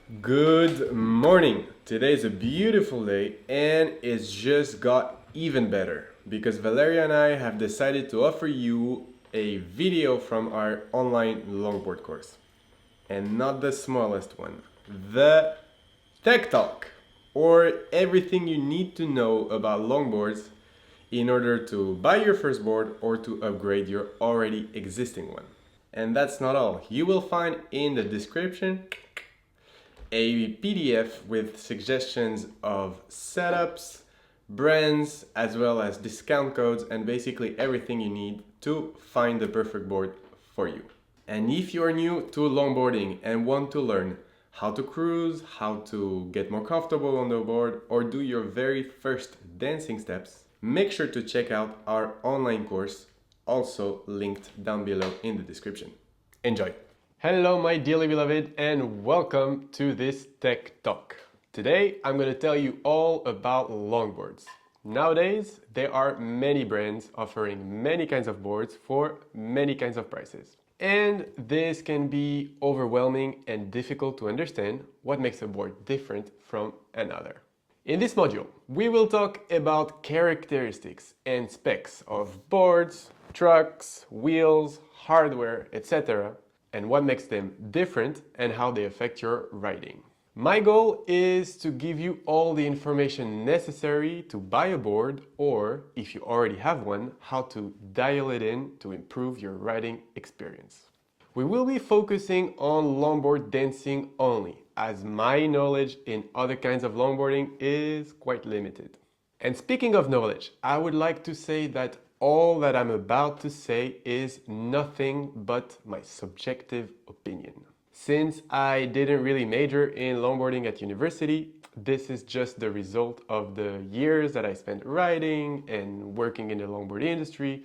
Good morning! Today is a beautiful day and it's just got even better because Valeria and I have decided to offer you a video from our online longboard course. And not the smallest one, the Tech Talk, or everything you need to know about longboards in order to buy your first board or to upgrade your already existing one. And that's not all. You will find in the description a PDF with suggestions of setups, brands, as well as discount codes, and basically everything you need to find the perfect board for you. And if you're new to longboarding and want to learn how to cruise, how to get more comfortable on the board, or do your very first dancing steps, make sure to check out our online course, also linked down below in the description. Enjoy! Hello my dearly beloved and welcome to this Tech Talk. Today I'm going to tell you all about longboards. Nowadays there are many brands offering many kinds of boards for many kinds of prices. And this can be overwhelming and difficult to understand what makes a board different from another. In this module, we will talk about characteristics and specs of boards, trucks, wheels, hardware, etc., and what makes them different and how they affect your riding. My goal is to give you all the information necessary to buy a board, or if you already have one, how to dial it in to improve your riding experience. We will be focusing on longboard dancing only, as my knowledge in other kinds of longboarding is quite limited. And speaking of knowledge, I would like to say that all that I'm about to say is nothing but my subjective opinion. Since I didn't really major in longboarding at university, this is just the result of the years that I spent riding and working in the longboard industry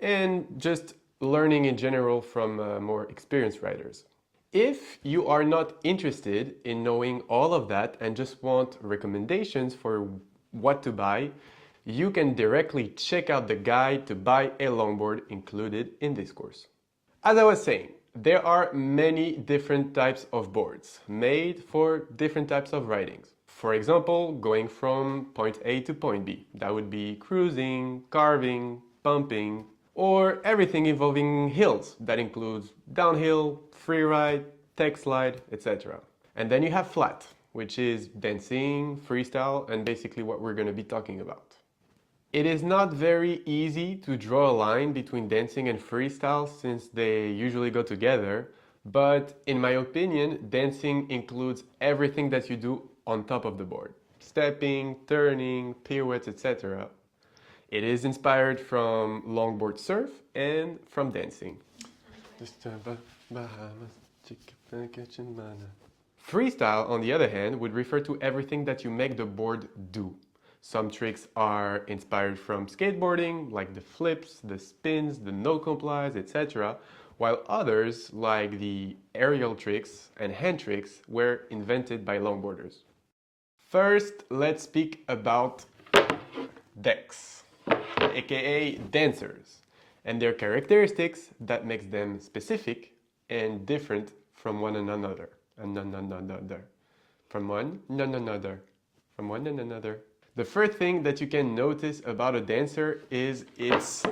and just learning in general from more experienced riders. If you are not interested in knowing all of that and just want recommendations for what to buy, you can directly check out the guide to buy a longboard included in this course. As I was saying, there are many different types of boards made for different types of ridings. For example, going from point A to point B. That would be cruising, carving, pumping, or everything involving hills. That includes downhill, freeride, tech slide, etc. And then you have flat, which is dancing, freestyle, and basically what we're going to be talking about. It is not very easy to draw a line between dancing and freestyle since they usually go together, but in my opinion, dancing includes everything that you do on top of the board. Stepping, turning, pirouettes, etc. It is inspired from longboard surf and from dancing. Freestyle, on the other hand, would refer to everything that you make the board do. Some tricks are inspired from skateboarding, like the flips, the spins, the no complies, etc., while others, like the aerial tricks and hand tricks, were invented by longboarders. First, let's speak about decks, aka dancers, and their characteristics that makes them specific and different from one another. The first thing that you can notice about a dancer is its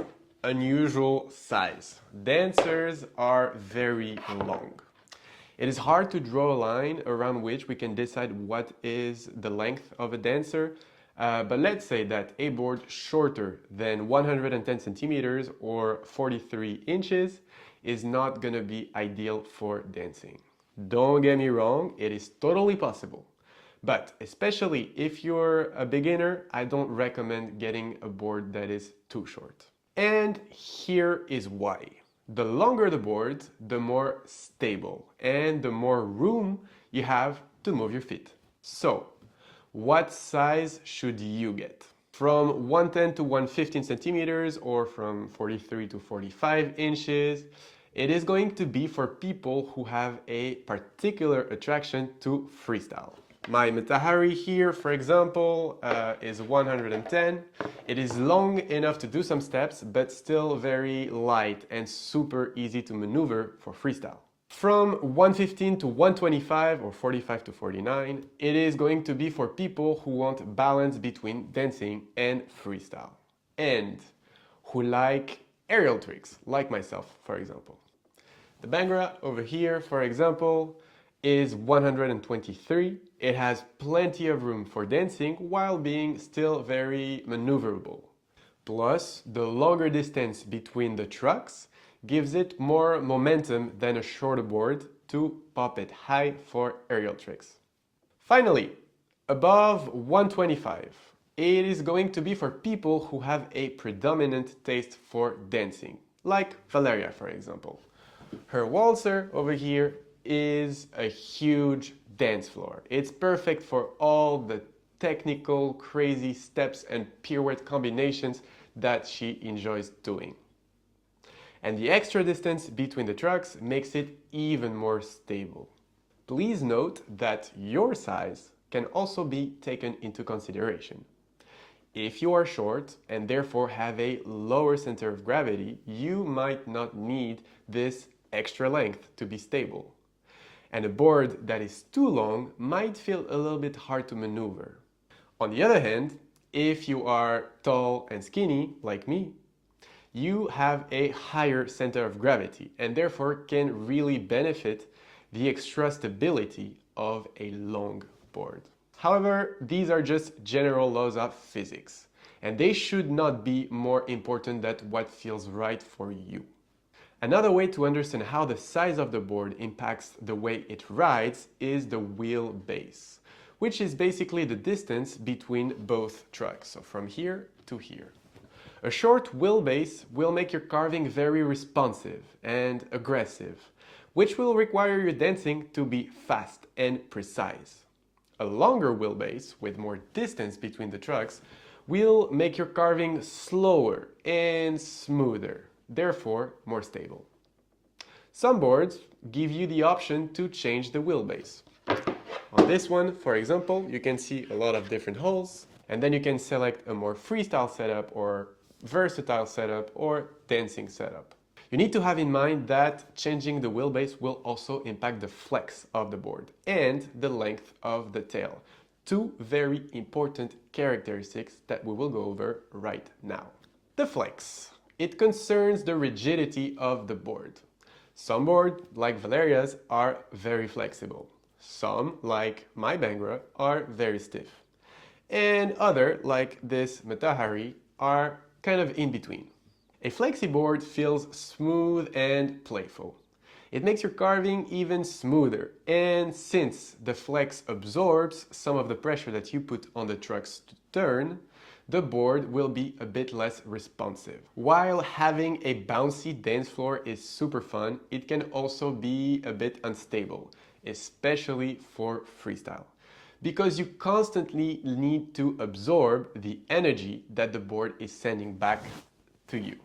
unusual size. Dancers are very long. It is hard to draw a line around which we can decide what is the length of a dancer, but let's say that a board shorter than 110 centimeters or 43 inches is not going to be ideal for dancing. Don't get me wrong, it is totally possible. But especially if you're a beginner, I don't recommend getting a board that is too short. And here is why. The longer the board, the more stable and the more room you have to move your feet. So, what size should you get? From 110 to 115 centimeters or from 43 to 45 inches, it is going to be for people who have a particular attraction to freestyle. My Matahari here, for example, is 110. It is long enough to do some steps, but still very light and super easy to maneuver for freestyle. From 115 to 125 or 45 to 49, it is going to be for people who want balance between dancing and freestyle, and who like aerial tricks, like myself, for example. The Bangra over here, for example, is 123. It has plenty of room for dancing while being still very maneuverable. Plus, the longer distance between the trucks gives it more momentum than a shorter board to pop it high for aerial tricks. Finally, above 125, it is going to be for people who have a predominant taste for dancing, like Valeria, for example. Her waltzer over here is a huge dance floor. It's perfect for all the technical, crazy steps and pirouette combinations that she enjoys doing. And the extra distance between the trucks makes it even more stable. Please note that your size can also be taken into consideration. If you are short and therefore have a lower center of gravity, you might not need this extra length to be stable. And a board that is too long might feel a little bit hard to maneuver. On the other hand, if you are tall and skinny, like me, you have a higher center of gravity and therefore can really benefit the extra stability of a long board. However, these are just general laws of physics, and they should not be more important than what feels right for you. Another way to understand how the size of the board impacts the way it rides is the wheelbase, which is basically the distance between both trucks, so from here to here. A short wheelbase will make your carving very responsive and aggressive, which will require your dancing to be fast and precise. A longer wheelbase, with more distance between the trucks, will make your carving slower and smoother, therefore more stable. Some boards give you the option to change the wheelbase. On this one, for example, you can see a lot of different holes, and then you can select a more freestyle setup or versatile setup or dancing setup. You need to have in mind that changing the wheelbase will also impact the flex of the board and the length of the tail. Two very important characteristics that we will go over right now. The flex. It concerns the rigidity of the board. Some boards, like Valeria's, are very flexible. Some, like my Bangra, are very stiff. And other, like this Matahari, are kind of in between. A flexi board feels smooth and playful. It makes your carving even smoother, and since the flex absorbs some of the pressure that you put on the trucks to turn, the board will be a bit less responsive. While having a bouncy dance floor is super fun, it can also be a bit unstable, especially for freestyle, because you constantly need to absorb the energy that the board is sending back to you.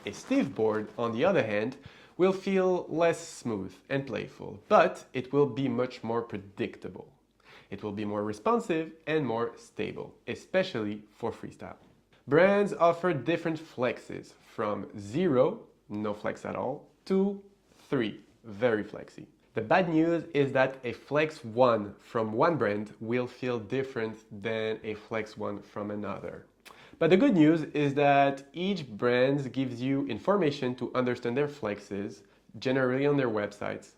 A stiff board, on the other hand, will feel less smooth and playful, but it will be much more predictable. It will be more responsive and more stable, especially for freestyle. Brands offer different flexes from 0, no flex at all, to 3, very flexy. The bad news is that a Flex 1 from one brand will feel different than a Flex 1 from another. But the good news is that each brand gives you information to understand their flexes, generally on their websites,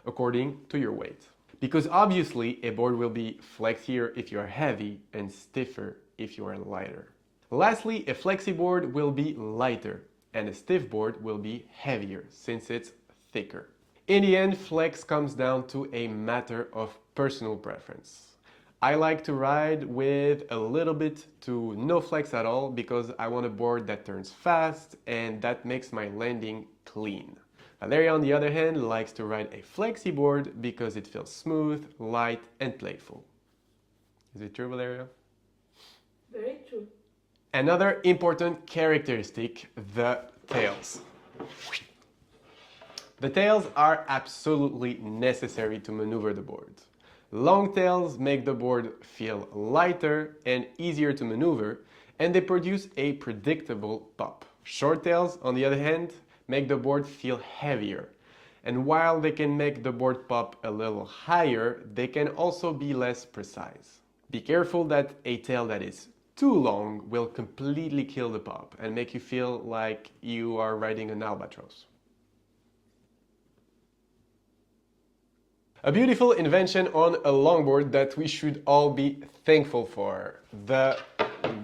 according to your weight. Because obviously a board will be flexier if you are heavy and stiffer if you are lighter. Lastly, a flexi board will be lighter and a stiff board will be heavier since it's thicker. In the end, flex comes down to a matter of personal preference. I like to ride with a little bit to no flex at all because I want a board that turns fast and that makes my landing clean. Valeria, on the other hand, likes to ride a flexi board because it feels smooth, light, and playful. Is it true, Valeria? Very true. Another important characteristic, the tails. The tails are absolutely necessary to maneuver the board. Long tails make the board feel lighter and easier to maneuver, and they produce a predictable pop. Short tails, on the other hand, make the board feel heavier, And while they can make the board pop a little higher, they can also be less precise. Be careful that a tail that is too long will completely kill the pop and make you feel like you are riding an albatross. A beautiful invention on a longboard that we should all be thankful for, the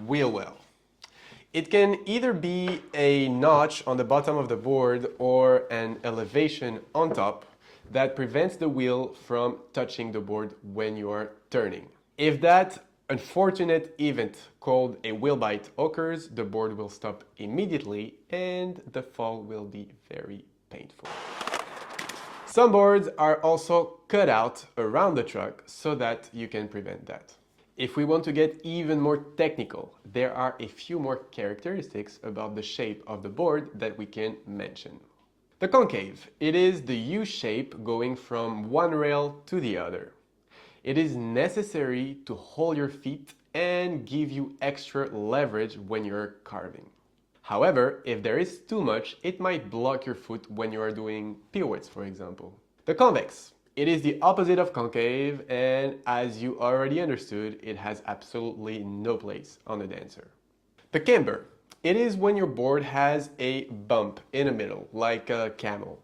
wheel well. It can either be a notch on the bottom of the board or an elevation on top that prevents the wheel from touching the board when you are turning. If that unfortunate event called a wheel bite occurs, the board will stop immediately and the fall will be very painful. Some boards are also cut out around the truck so that you can prevent that. If we want to get even more technical, there are a few more characteristics about the shape of the board that we can mention. The concave. It is the U shape going from one rail to the other. It is necessary to hold your feet and give you extra leverage when you're carving. However, if there is too much, it might block your foot when you are doing pirouettes, for example. The convex. It is the opposite of concave, and as you already understood, it has absolutely no place on a dancer. The camber. It is when your board has a bump in the middle, like a camel.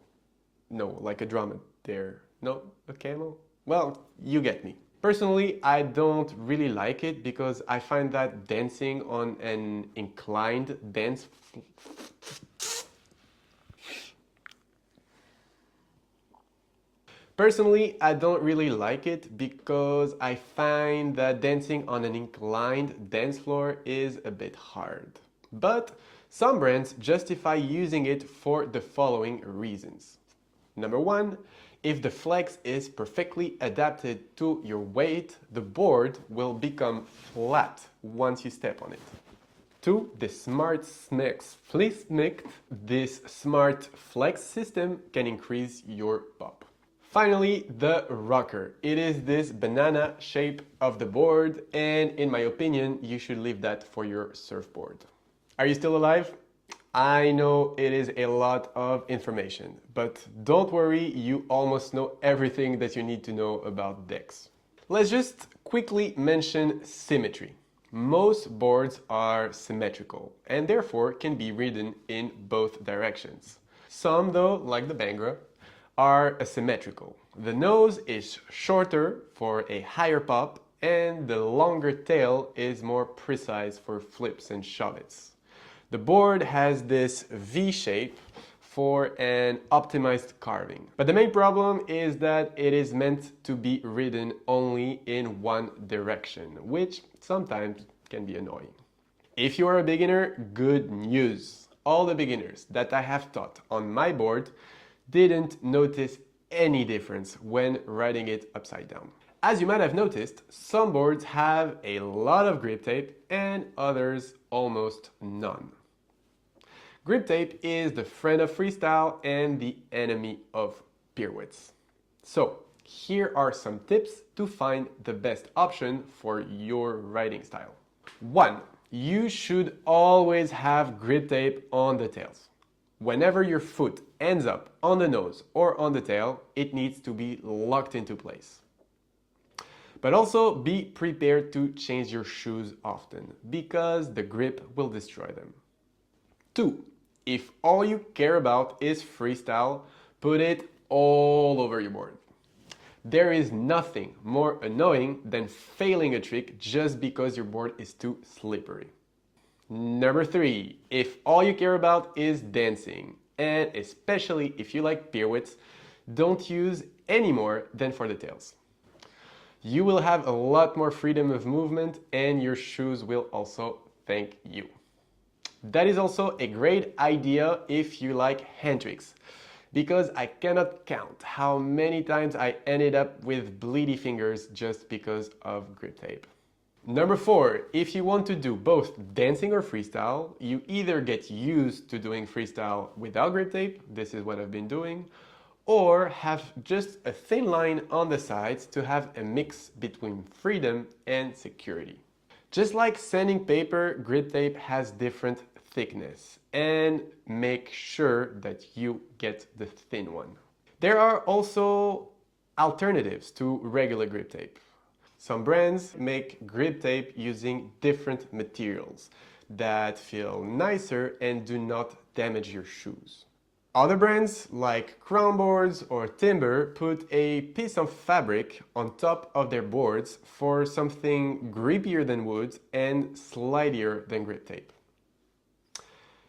No, like a dromedary. No, a camel? Well, you get me. Personally, I don't really like it because I find that dancing on an inclined dance Personally, I don't really like it because I find that dancing on an inclined dance floor is a bit hard. But some brands justify using it for the following reasons. Number one, if the flex is perfectly adapted to your weight, the board will become flat once you step on it. 2. This smart flex system can increase your pop. Finally, the rocker. It is this banana shape of the board, and in my opinion, you should leave that for your surfboard. Are you still alive? I know it is a lot of information, but don't worry, you almost know everything that you need to know about decks. Let's just quickly mention symmetry. Most boards are symmetrical and therefore can be ridden in both directions. Some though, like the Bangra, are asymmetrical. The nose is shorter for a higher pop and the longer tail is more precise for flips and shove-its. The board has this V shape for an optimized carving. But the main problem is that it is meant to be ridden only in one direction, which sometimes can be annoying. If you are a beginner, good news. All the beginners that I have taught on my board didn't notice any difference when riding it upside down. As you might have noticed, some boards have a lot of grip tape and others almost none. Grip tape is the friend of freestyle and the enemy of pirouettes. So, here are some tips to find the best option for your riding style. 1. You should always have grip tape on the tails. Whenever your foot ends up on the nose or on the tail, it needs to be locked into place. But also be prepared to change your shoes often because the grip will destroy them. 2. If all you care about is freestyle, put it all over your board. There is nothing more annoying than failing a trick just because your board is too slippery. Number 3, if all you care about is dancing, and especially if you like pirouettes, don't use any more than for the tails. You will have a lot more freedom of movement and your shoes will also thank you. That is also a great idea if you like hand tricks, because I cannot count how many times I ended up with bleedy fingers just because of grip tape. Number 4, if you want to do both dancing or freestyle, you either get used to doing freestyle without grip tape, this is what I've been doing, or have just a thin line on the sides to have a mix between freedom and security. Just like sanding paper, grip tape has different thickness, and make sure that you get the thin one. There are also alternatives to regular grip tape. Some brands make grip tape using different materials that feel nicer and do not damage your shoes. Other brands like crown boards or timber put a piece of fabric on top of their boards for something grippier than wood and slidier than grip tape.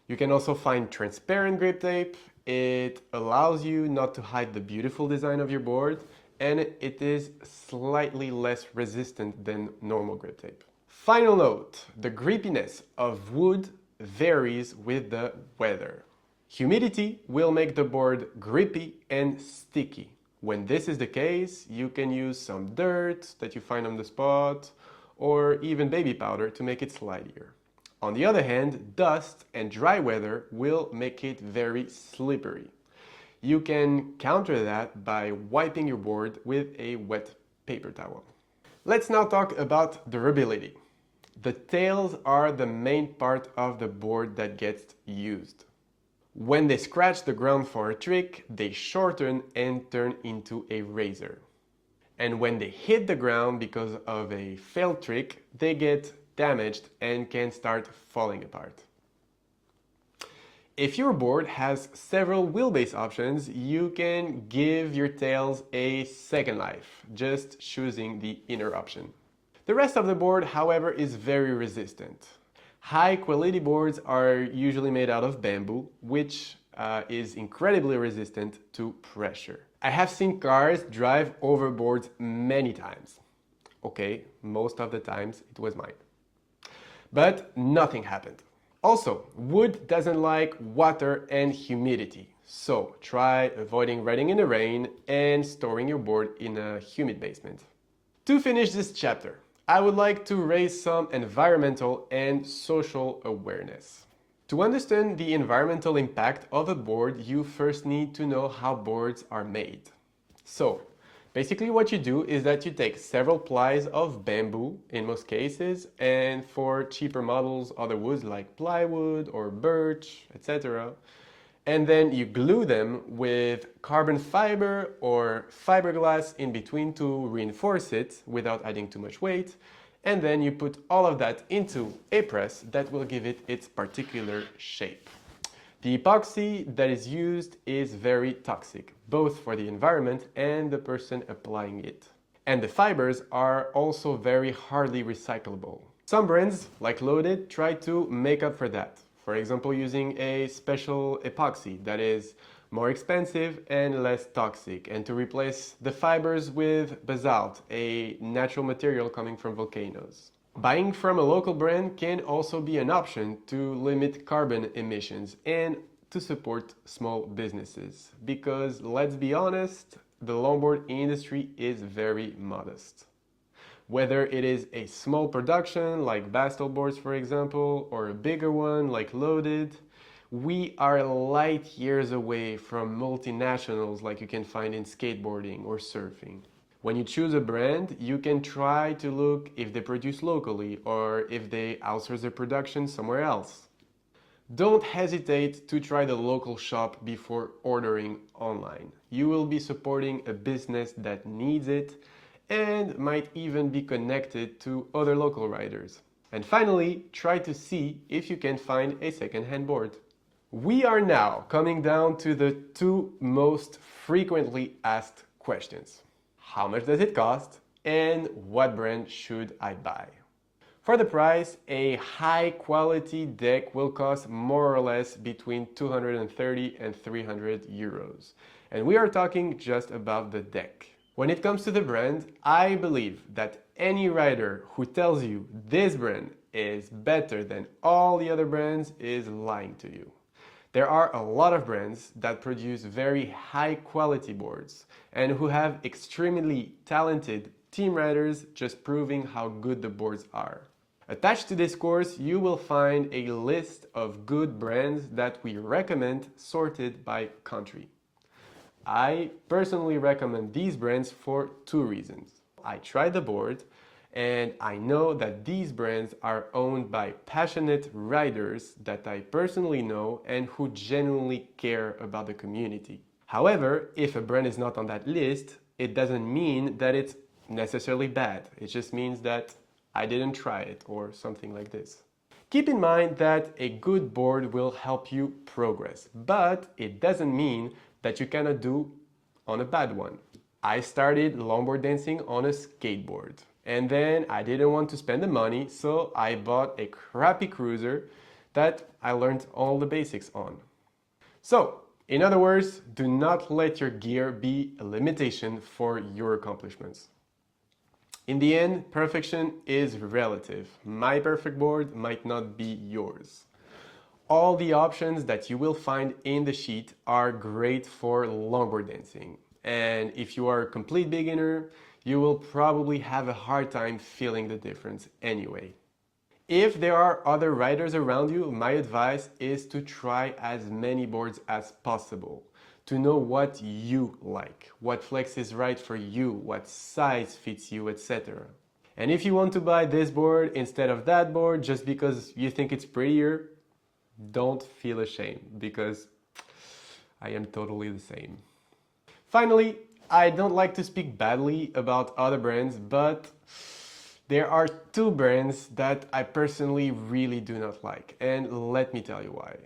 You can also find transparent grip tape. It allows you not to hide the beautiful design of your board, and it is slightly less resistant than normal grip tape. Final note, the grippiness of wood varies with the weather. Humidity will make the board grippy and sticky. When this is the case, you can use some dirt that you find on the spot or even baby powder to make it slidier. On the other hand, dust and dry weather will make it very slippery. You can counter that by wiping your board with a wet paper towel. Let's now talk about durability. The tails are the main part of the board that gets used. When they scratch the ground for a trick, they shorten and turn into a razor. And when they hit the ground because of a failed trick, they get damaged and can start falling apart. If your board has several wheelbase options, you can give your tails a second life, just choosing the inner option. The rest of the board, however, is very resistant. High quality boards are usually made out of bamboo, which is incredibly resistant to pressure. I have seen cars drive over boards many times. Okay, most of the times it was mine. But nothing happened. Also, wood doesn't like water and humidity, so try avoiding riding in the rain and storing your board in a humid basement. To finish this chapter, I would like to raise some environmental and social awareness. To understand the environmental impact of a board, you first need to know how boards are made. So, basically what you do is that you take several plies of bamboo in most cases, and for cheaper models, other woods like plywood or birch, etc. And then you glue them with carbon fiber or fiberglass in between to reinforce it without adding too much weight. And then you put all of that into a press that will give it its particular shape. The epoxy that is used is very toxic, both for the environment and the person applying it. And the fibers are also very hardly recyclable. Some brands, like Loaded, try to make up for that. For example, using a special epoxy that is more expensive and less toxic, and to replace the fibers with basalt, a natural material coming from volcanoes. Buying from a local brand can also be an option to limit carbon emissions and to support small businesses, because let's be honest, the longboard industry is very modest. Whether it is a small production like Bastel boards, for example, or a bigger one like Loaded, we are light years away from multinationals like you can find in skateboarding or surfing. When you choose a brand, you can try to look if they produce locally or if they outsource their production somewhere else. Don't hesitate to try the local shop before ordering online. You will be supporting a business that needs it and might even be connected to other local riders. And finally, try to see if you can find a second-hand board. We are now coming down to the two most frequently asked questions. How much does it cost? And what brand should I buy? For the price, a high-quality deck will cost more or less between 230 and 300 euros. And we are talking just about the deck. When it comes to the brand, I believe that any rider who tells you this brand is better than all the other brands is lying to you. There are a lot of brands that produce very high-quality boards and who have extremely talented team riders just proving how good the boards are. Attached to this course, you will find a list of good brands that we recommend sorted by country. I personally recommend these brands for two reasons. I tried the board and I know that these brands are owned by passionate riders that I personally know and who genuinely care about the community. However, if a brand is not on that list, it doesn't mean that it's necessarily bad. It just means that I didn't try it or something like this. Keep in mind that a good board will help you progress, but it doesn't mean that you cannot do on a bad one. I started longboard dancing on a skateboard, and then I didn't want to spend the money, so I bought a crappy cruiser that I learned all the basics on. So, in other words, do not let your gear be a limitation for your accomplishments. In the end, perfection is relative. My perfect board might not be yours. All the options that you will find in the sheet are great for longboard dancing. And if you are a complete beginner, you will probably have a hard time feeling the difference anyway. If there are other riders around you, my advice is to try as many boards as possible to know what you like, what flex is right for you, what size fits you, etc. And if you want to buy this board instead of that board just because you think it's prettier, don't feel ashamed because I am totally the same. Finally, I don't like to speak badly about other brands, but there are two brands that I personally really do not like, and let me tell you why.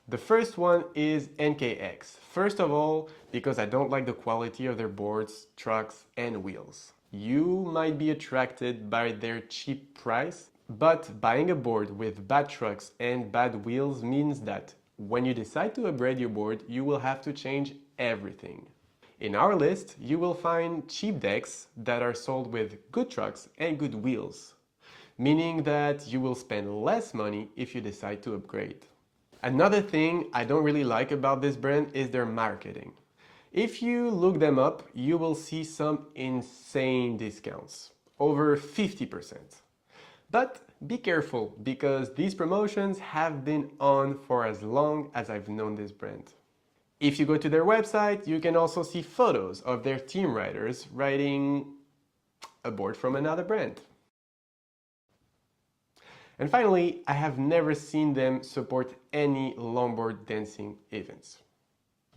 The first one is NKX. First of all, because I don't like the quality of their boards, trucks, and wheels. You might be attracted by their cheap price, but buying a board with bad trucks and bad wheels means that when you decide to upgrade your board, you will have to change everything. In our list, you will find cheap decks that are sold with good trucks and good wheels, meaning that you will spend less money if you decide to upgrade. Another thing I don't really like about this brand is their marketing. If you look them up, you will see some insane discounts, over 50%. But be careful because these promotions have been on for as long as I've known this brand. If you go to their website, you can also see photos of their team riders riding a board from another brand. And finally, I have never seen them support any longboard dancing events.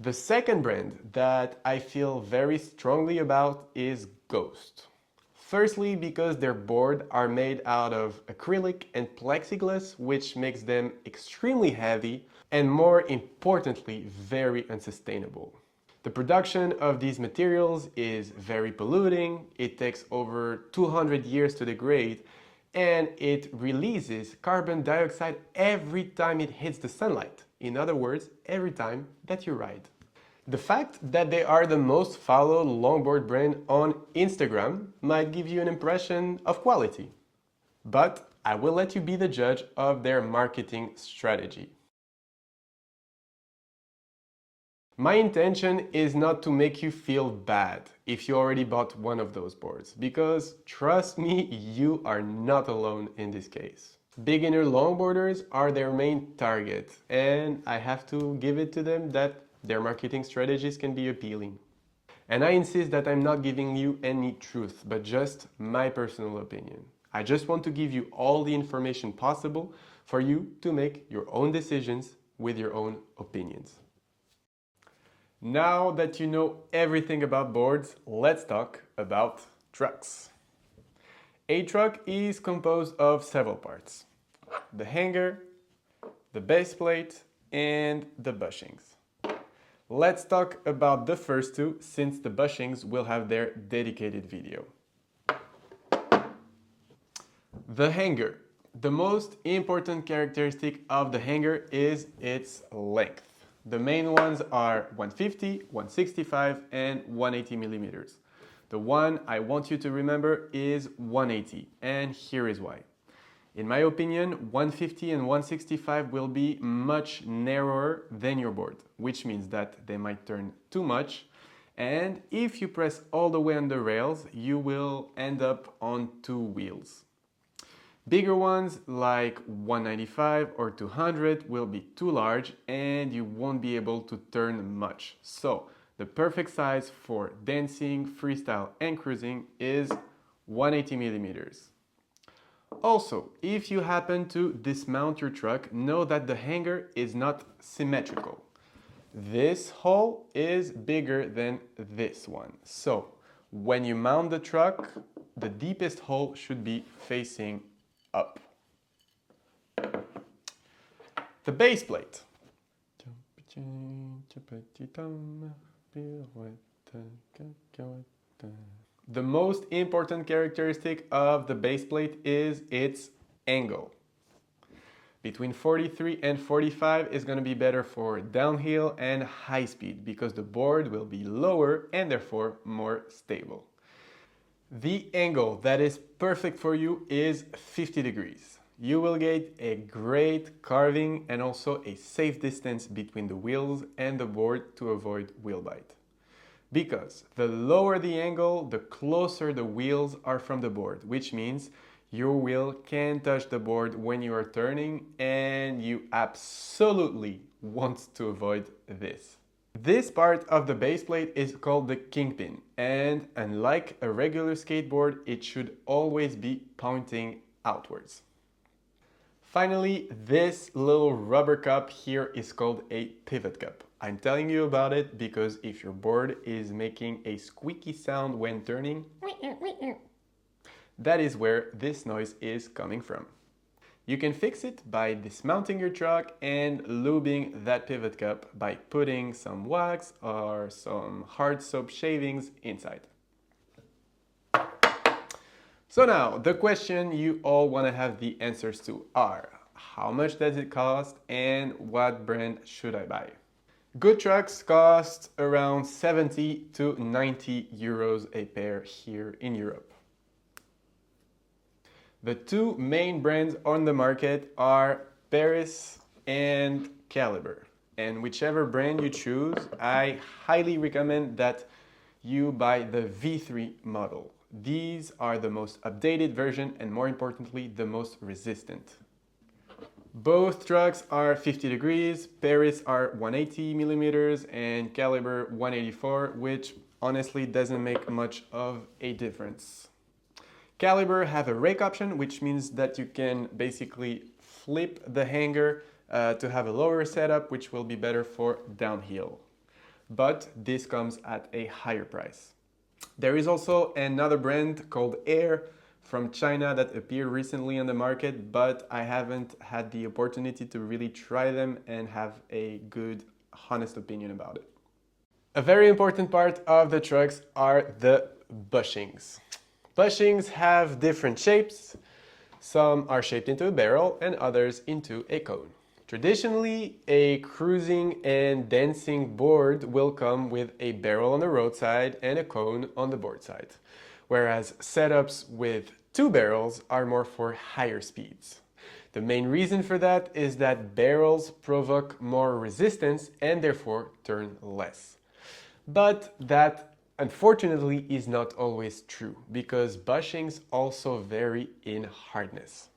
The second brand that I feel very strongly about is Ghost. Firstly, because their boards are made out of acrylic and plexiglass, which makes them extremely heavy and, more importantly, very unsustainable. The production of these materials is very polluting, it takes over 200 years to degrade, and it releases carbon dioxide every time it hits the sunlight. In other words, every time that you ride. The fact that they are the most followed longboard brand on Instagram might give you an impression of quality. But I will let you be the judge of their marketing strategy. My intention is not to make you feel bad if you already bought one of those boards, because trust me, you are not alone in this case. Beginner longboarders are their main target, and I have to give it to them that their marketing strategies can be appealing. And I insist that I'm not giving you any truth, but just my personal opinion. I just want to give you all the information possible for you to make your own decisions with your own opinions. Now that you know everything about boards, let's talk about trucks. A truck is composed of several parts: the hanger, the base plate, and the bushings. Let's talk about the first two, since the bushings will have their dedicated video. The hanger. The most important characteristic of the hanger is its length. The main ones are 150, 165, and 180 millimeters. The one I want you to remember is 180, and here is why. In my opinion, 150 and 165 will be much narrower than your board, which means that they might turn too much, and if you press all the way on the rails, you will end up on two wheels. Bigger ones like 195 or 200 will be too large and you won't be able to turn much. So the perfect size for dancing, freestyle and cruising is 180 millimeters. Also, if you happen to dismount your truck, know that the hanger is not symmetrical. this hole is bigger than this one. So when you mount the truck, the deepest hole should be facing up. The base plate. The most important characteristic of the base plate is its angle. Between 43 and 45 is going to be better for downhill and high speed because the board will be lower and therefore more stable. The angle that is perfect for you is 50 degrees. You will get a great carving and also a safe distance between the wheels and the board to avoid wheel bite. Because the lower the angle, the closer the wheels are from the board, which means your wheel can touch the board when you are turning, and you absolutely want to avoid this. This part of the base plate is called the kingpin, and unlike a regular skateboard, it should always be pointing outwards. Finally, this little rubber cup here is called a pivot cup. I'm telling you about it because if your board is making a squeaky sound when turning, that is where this noise is coming from. You can fix it by dismounting your truck and lubing that pivot cup by putting some wax or some hard soap shavings inside. So now, the question you all want to have the answers to are, how much does it cost and what brand should I buy? Good trucks cost around 70 to 90 euros a pair here in Europe. The two main brands on the market are Paris and Caliber. And whichever brand you choose, I highly recommend that you buy the V3 model. These are the most updated version and more importantly, the most resistant. Both trucks are 50 degrees, Paris are 180 millimeters and Caliber 184, which honestly doesn't make much of a difference. Caliber have a rake option, which means that you can basically flip the hanger to have a lower setup, which will be better for downhill. But this comes at a higher price. There is also another brand called Air from China that appeared recently on the market, but I haven't had the opportunity to really try them and have a good, honest opinion about it. A very important part of the trucks are the bushings. Bushings have different shapes. Some are shaped into a barrel and others into a cone. Traditionally, a cruising and dancing board will come with a barrel on the roadside and a cone on the board side, whereas setups with two barrels are more for higher speeds. The main reason for that is that barrels provoke more resistance and therefore turn less. But that unfortunately is not always true because bushings also vary in hardness.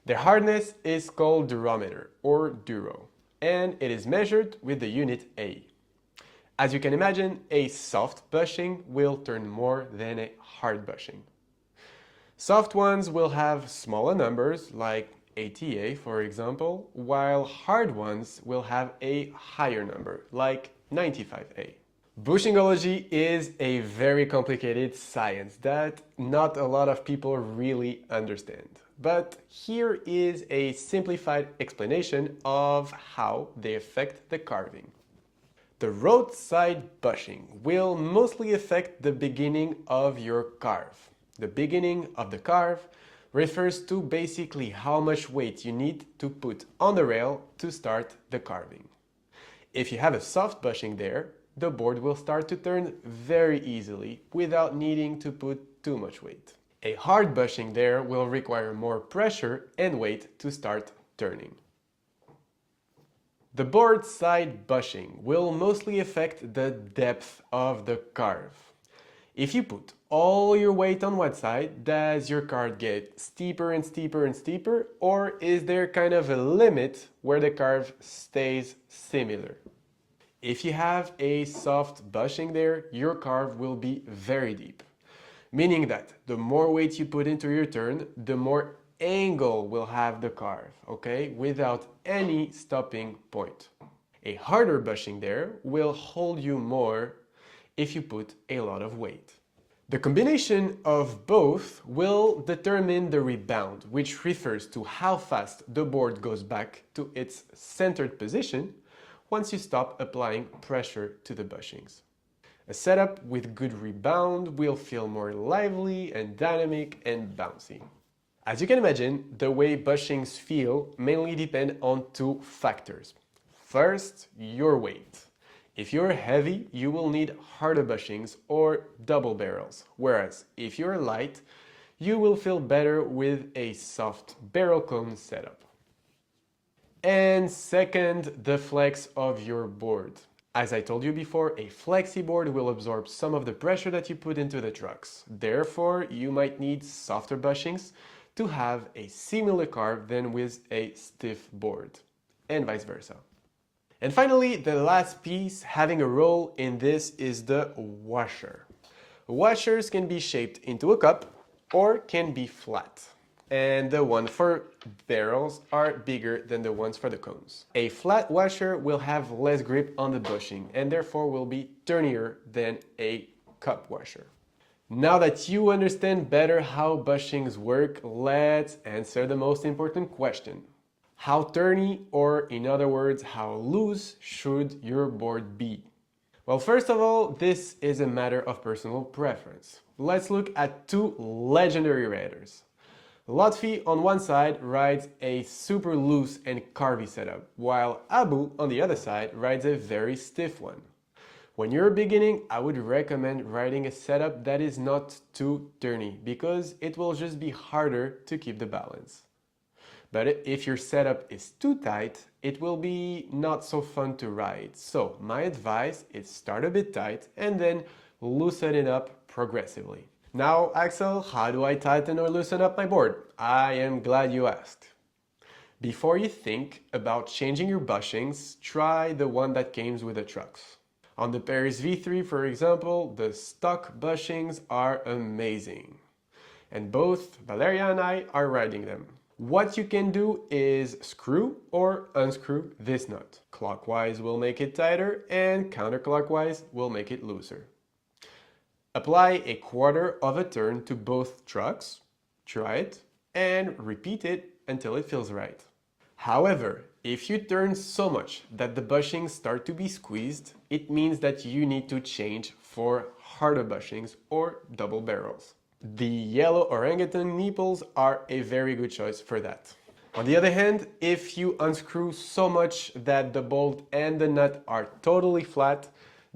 Their hardness is called durometer or duro, and it is measured with the unit A. As you can imagine, a soft bushing will turn more than a hard bushing. Soft ones will have smaller numbers, like ATA for example, while hard ones will have a higher number, like 95A. Bushingology is a very complicated science that not a lot of people really understand. But here is a simplified explanation of how they affect the carving. The roadside bushing will mostly affect the beginning of your carve. The beginning of the carve refers to basically how much weight you need to put on the rail to start the carving. If you have a soft bushing there, the board will start to turn very easily without needing to put too much weight. A hard bushing there will require more pressure and weight to start turning. The board side bushing will mostly affect the depth of the carve. If you put all your weight on one side, does your carve get steeper and steeper and steeper, or is there kind of a limit where the carve stays similar? If you have a soft bushing there, your carve will be very deep. Meaning that the more weight you put into your turn, the more angle will have the carve, okay? Without any stopping point. A harder bushing there will hold you more if you put a lot of weight. The combination of both will determine the rebound, which refers to how fast the board goes back to its centered position once you stop applying pressure to the bushings. A setup with good rebound will feel more lively and dynamic and bouncy. As you can imagine, the way bushings feel mainly depend on two factors. First, your weight. If you're heavy, you will need harder bushings or double barrels, whereas if you're light, you will feel better with a soft barrel cone setup. And second, the flex of your board. As I told you before, a flexi board will absorb some of the pressure that you put into the trucks. Therefore, you might need softer bushings to have a similar carve than with a stiff board, and vice versa. And finally, the last piece having a role in this is the washer. Washers can be shaped into a cup or can be flat. And the ones for barrels are bigger than the ones for the cones. A flat washer will have less grip on the bushing and therefore will be turnier than a cup washer. Now that you understand better how bushings work, let's answer the most important question. How turny, or in other words, how loose should your board be? Well, first of all, this is a matter of personal preference. Let's look at two legendary riders. Lotfi on one side rides a super loose and carvy setup, while Abu on the other side rides a very stiff one. When you're beginning, I would recommend riding a setup that is not too turny because it will just be harder to keep the balance. But if your setup is too tight, it will be not so fun to ride. So my advice is start a bit tight and then loosen it up progressively. Now, Axel, how do I tighten or loosen up my board? I am glad you asked. Before you think about changing your bushings, try the one that comes with the trucks. On the Paris V3, for example, the stock bushings are amazing. And both Valeria and I are riding them. What you can do is screw or unscrew this nut. Clockwise will make it tighter and counterclockwise will make it looser. Apply a quarter of a turn to both trucks, try it, and repeat it until it feels right. However, if you turn so much that the bushings start to be squeezed, it means that you need to change for harder bushings or double barrels. The yellow orangutan nipples are a very good choice for that. On the other hand, if you unscrew so much that the bolt and the nut are totally flat,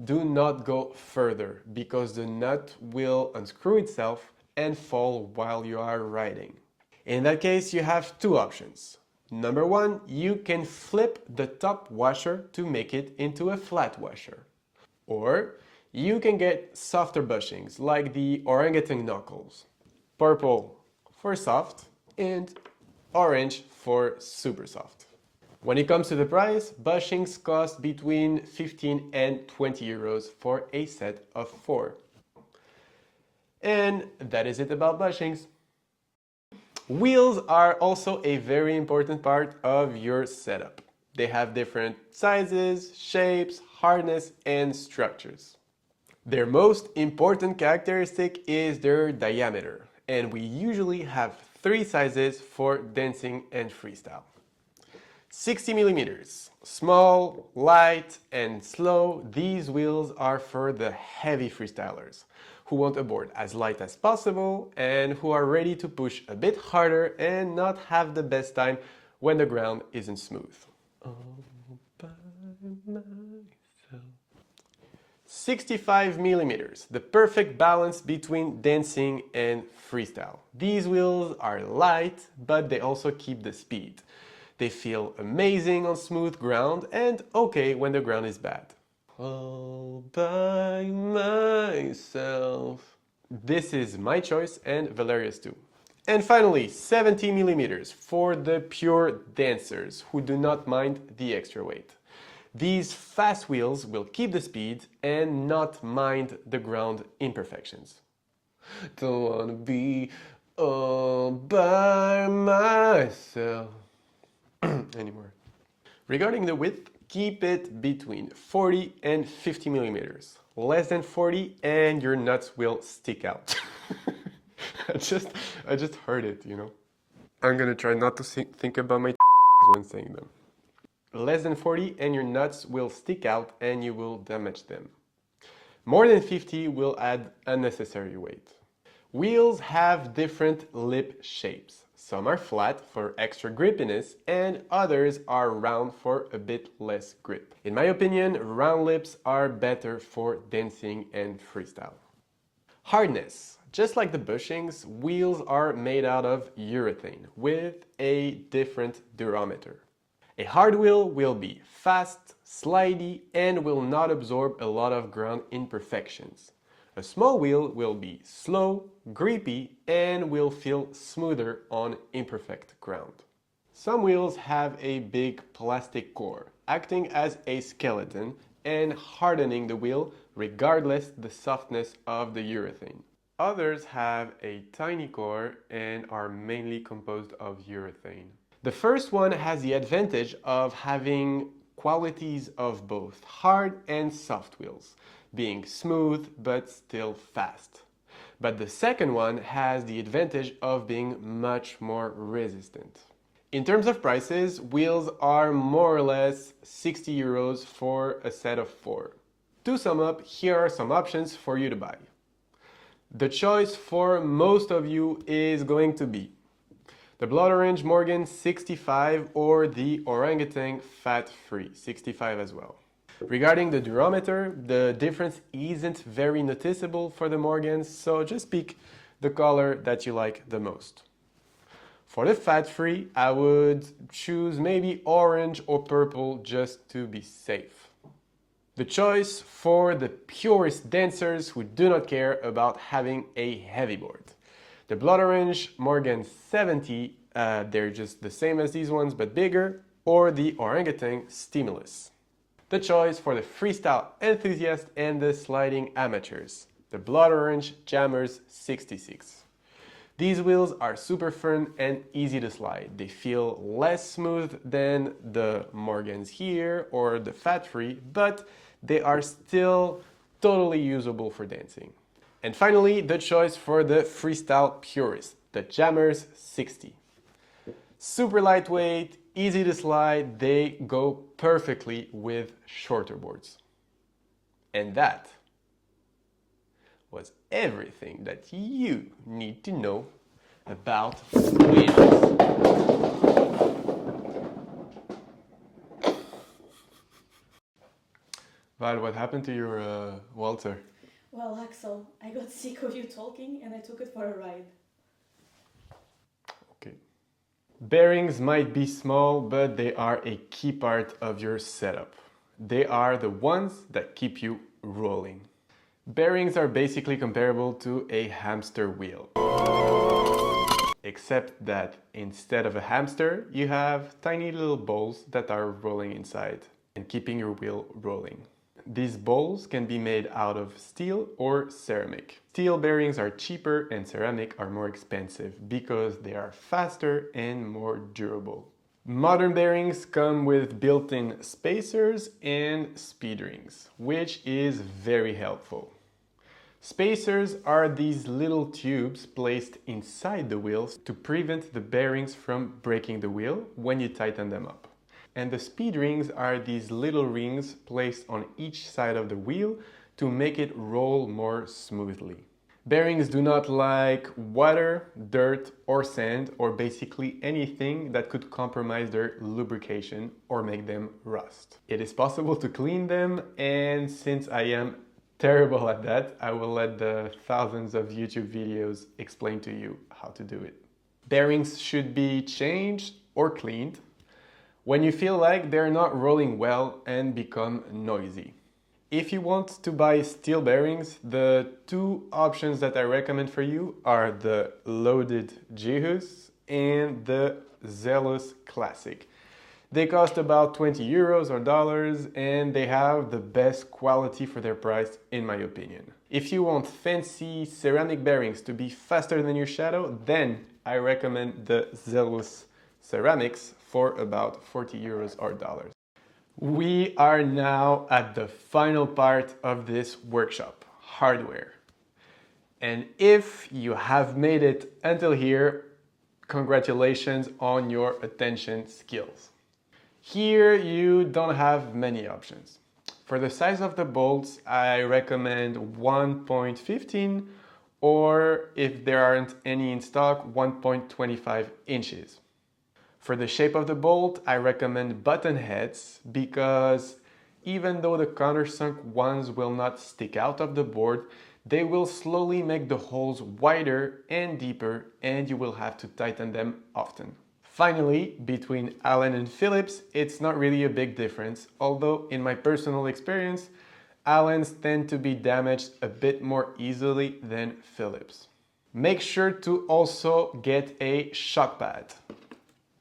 do not go further because the nut will unscrew itself and fall while you are riding. In that case, you have two options. Number one, you can flip the top washer to make it into a flat washer. Or you can get softer bushings like the orangutan knuckles. Purple for soft and orange for super soft. When it comes to the price, bushings cost between 15 and 20 euros for a set of 4. And that is it about bushings. Wheels are also a very important part of your setup. They have different sizes, shapes, hardness, and structures. Their most important characteristic is their diameter, and we usually have 3 sizes for dancing and freestyle. 60 millimeters, small, light, and slow. These wheels are for the heavy freestylers who want a board as light as possible and who are ready to push a bit harder and not have the best time when the ground isn't smooth. All by myself. 65 millimeters, the perfect balance between dancing and freestyle. These wheels are light, but they also keep the speed. They feel amazing on smooth ground and okay when the ground is bad. All by myself. This is my choice and Valeria's too. And finally, 70 millimeters for the pure dancers who do not mind the extra weight. These fast wheels will keep the speed and not mind the ground imperfections. Don't wanna be all by myself anymore. Regarding the width, Keep it between 40 and 50 millimeters. Less than 40 and your nuts will stick out. I just heard it, you know. I'm gonna try not to think about my when saying them. Less than 40 and your nuts will stick out and you will damage them. More than 50 will add unnecessary weight. Wheels have different lip shapes. Some are flat for extra grippiness and others are round for a bit less grip. In my opinion, round lips are better for dancing and freestyle. Hardness. Just like the bushings, wheels are made out of urethane with a different durometer. A hard wheel will be fast, slidey, and will not absorb a lot of ground imperfections. A small wheel will be slow, grippy, and will feel smoother on imperfect ground. Some wheels have a big plastic core, acting as a skeleton and hardening the wheel regardless the softness of the urethane. Others have a tiny core and are mainly composed of urethane. The first one has the advantage of having qualities of both hard and soft wheels, being smooth but still fast. But the second one has the advantage of being much more resistant. In terms of prices, wheels are more or less 60 euros for a set of 4. To sum up, here are some options for you to buy. The choice for most of you is going to be the Blood Orange Morgan 65 or the Orangutan Fat Free 65 as well. Regarding the durometer, the difference isn't very noticeable for the Morgans, so just pick the color that you like the most. For the Fat Free, I would choose maybe orange or purple just to be safe. The choice for the purest dancers who do not care about having a heavy board. The Blood Orange Morgan 70, they're just the same as these ones but bigger, or the Orangutan Stimulus. The choice for the freestyle enthusiast and the sliding amateurs. The Blood Orange Jammers 66. These wheels are super firm and easy to slide. They feel less smooth than the Morgans here or the Fat Free, but they are still totally usable for dancing. And finally, the choice for the freestyle purist, the Jammers 60. Super lightweight, easy to slide, they go perfectly with shorter boards. And that was everything that you need to know about wheels. Val, what happened to your Walter? Well, Axel, I got sick of you talking and I took it for a ride. Okay. Bearings might be small, but they are a key part of your setup. They are the ones that keep you rolling. Bearings are basically comparable to a hamster wheel. Except that instead of a hamster, you have tiny little balls that are rolling inside and keeping your wheel rolling. These balls can be made out of steel or ceramic. Steel bearings are cheaper and ceramic are more expensive because they are faster and more durable. Modern bearings come with built-in spacers and speed rings, which is very helpful. Spacers are these little tubes placed inside the wheels to prevent the bearings from breaking the wheel when you tighten them up. And the speed rings are these little rings placed on each side of the wheel to make it roll more smoothly. Bearings do not like water, dirt, or sand, or basically anything that could compromise their lubrication or make them rust. It is possible to clean them, and since I am terrible at that, I will let the thousands of YouTube videos explain to you how to do it. Bearings should be changed or cleaned when you feel like they're not rolling well and become noisy. If you want to buy steel bearings, the two options that I recommend for you are the loaded Jehus and the Zealous Classic. They cost about 20 euros or dollars and they have the best quality for their price in my opinion. If you want fancy ceramic bearings to be faster than your shadow, then I recommend the Zealous Ceramics for about 40 euros or dollars. We are now at the final part of this workshop, hardware. And if you have made it until here, congratulations on your attention skills. Here you don't have many options. For the size of the bolts, I recommend 1.15 or if there aren't any in stock, 1.25 inches. For the shape of the bolt, I recommend button heads because even though the countersunk ones will not stick out of the board, they will slowly make the holes wider and deeper and you will have to tighten them often. Finally, between Allen and Phillips, it's not really a big difference, although in my personal experience, Allens tend to be damaged a bit more easily than Phillips. Make sure to also get a shock pad.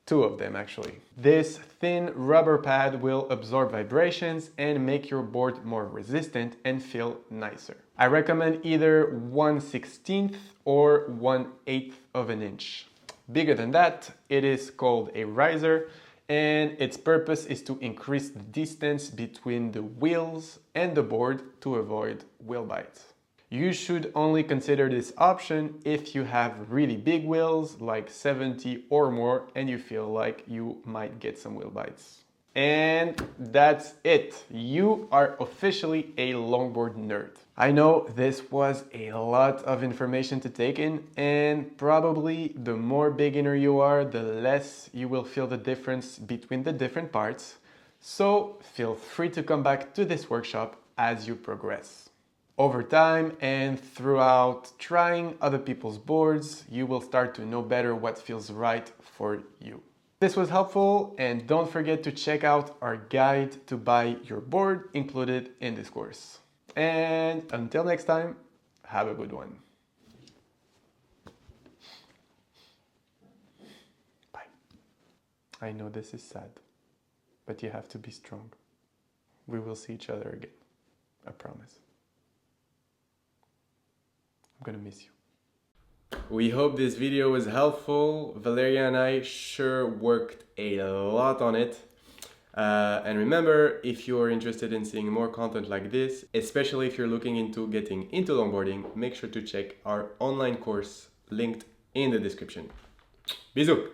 2 of them actually. This thin rubber pad will absorb vibrations and make your board more resistant and feel nicer. I recommend either 1/16 or 1/8 of an inch. Bigger than that, it is called a riser and its purpose is to increase the distance between the wheels and the board to avoid wheel bites. You should only consider this option if you have really big wheels, like 70 or more, and you feel like you might get some wheel bites. And that's it. You are officially a longboard nerd. I know this was a lot of information to take in, and probably the more beginner you are, the less you will feel the difference between the different parts. So feel free to come back to this workshop as you progress. Over time and throughout trying other people's boards, you will start to know better what feels right for you. This was helpful, and don't forget to check out our guide to buy your board included in this course. And until next time, have a good one. Bye. I know this is sad, but you have to be strong. We will see each other again. I promise. I'm gonna miss you. We hope this video was helpful. Valeria and I sure worked a lot on it. And remember, if you're interested in seeing more content like this, especially if you're looking into getting into longboarding, make sure to check our online course linked in the description. Bisous!